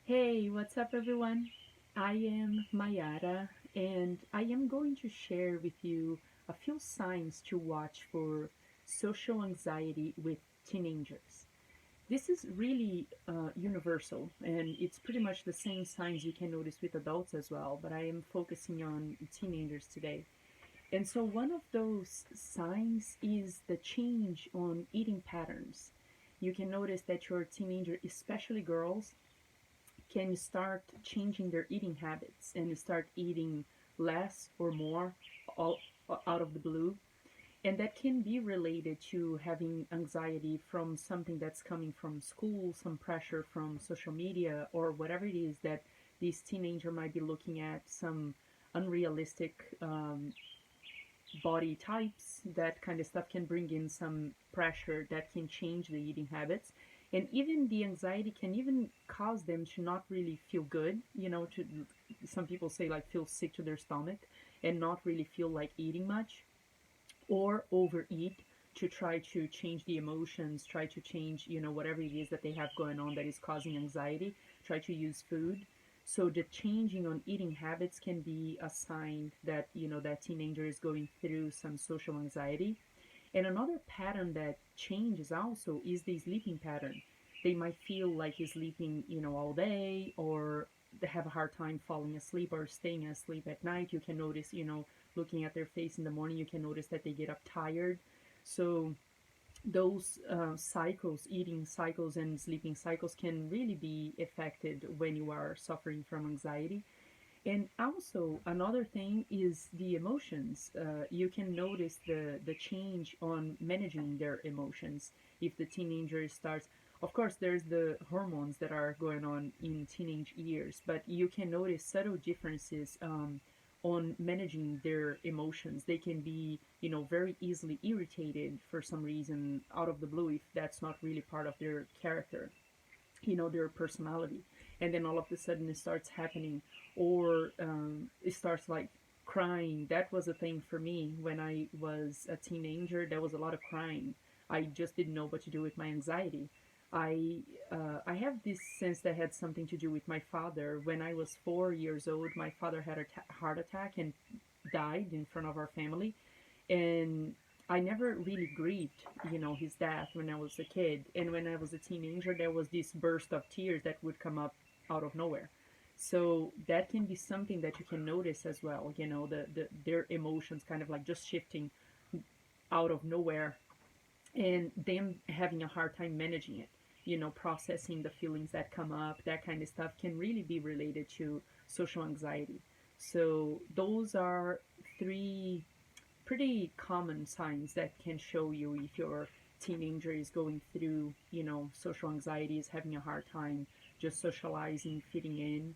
Hey, what's up, everyone? I am Mayara, and I am going to share with you a few signs to watch for social anxiety with teenagers. This is really universal, and it's pretty much the same signs you can notice with adults as well, but I am focusing on teenagers today. And so, one of those signs is the change on eating patterns. You can notice that your teenager, especially girls, can start changing their eating habits and start eating less or more all out of the blue. And that can be related to having anxiety from something that's coming from school, some pressure from social media, or whatever it is that this teenager might be looking at, some unrealistic body types. That kind of stuff can bring in some pressure that can change the eating habits. And even the anxiety can even cause them to not really feel good, to some people say like feel sick to their stomach and not really feel like eating much, or overeat to try to change the emotions, try to change, whatever it is that they have going on that is causing anxiety, try to use food. So the changing on eating habits can be a sign that, that teenager is going through some social anxiety. And another pattern that changes also is the sleeping pattern. They might feel like he's sleeping, all day, or they have a hard time falling asleep or staying asleep at night. You can notice, looking at their face in the morning, you can notice that they get up tired. So those cycles, eating cycles and sleeping cycles, can really be affected when you are suffering from anxiety. And also another thing is the emotions. You can notice the change on managing their emotions if the teenager starts. Of course, there's the hormones that are going on in teenage years, but you can notice subtle differences on managing their emotions. They can be, very easily irritated for some reason out of the blue if that's not really part of their character, their personality. And then all of a sudden it starts happening, or it starts like crying. That was a thing for me when I was a teenager. There was a lot of crying. I just didn't know what to do with my anxiety. I have this sense that had something to do with my father. When I was 4 years old, my father had a heart attack and died in front of our family. And I never really grieved, his death when I was a kid. And when I was a teenager, there was this burst of tears that would come up out of nowhere. So that can be something that you can notice as well, their emotions kind of like just shifting out of nowhere, and them having a hard time managing it, processing the feelings that come up. That kind of stuff can really be related to social anxiety. So those are three pretty common signs that can show you if your teenager is going through, social anxiety, is having a hard time just socializing, fitting in.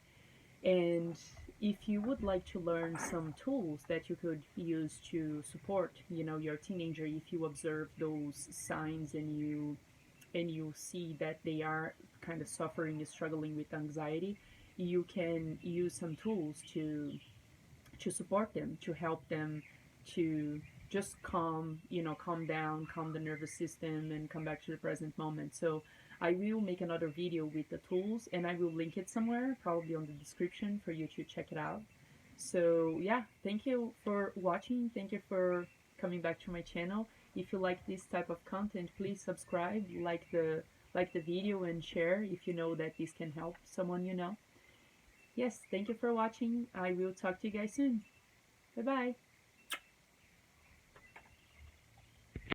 And if you would like to learn some tools that you could use to support, your teenager, if you observe those signs and you see that they are kind of suffering, struggling with anxiety, you can use some tools to support them, to help them to just calm down, calm the nervous system, and come back to the present moment. So I will make another video with the tools, and I will link it somewhere, probably on the description, for you to check it out. So yeah, thank you for watching. Thank you for coming back to my channel. If you like this type of content, please subscribe, like the video, and share if you know that this can help someone you know. Yes, thank you for watching. I will talk to you guys soon. Bye bye.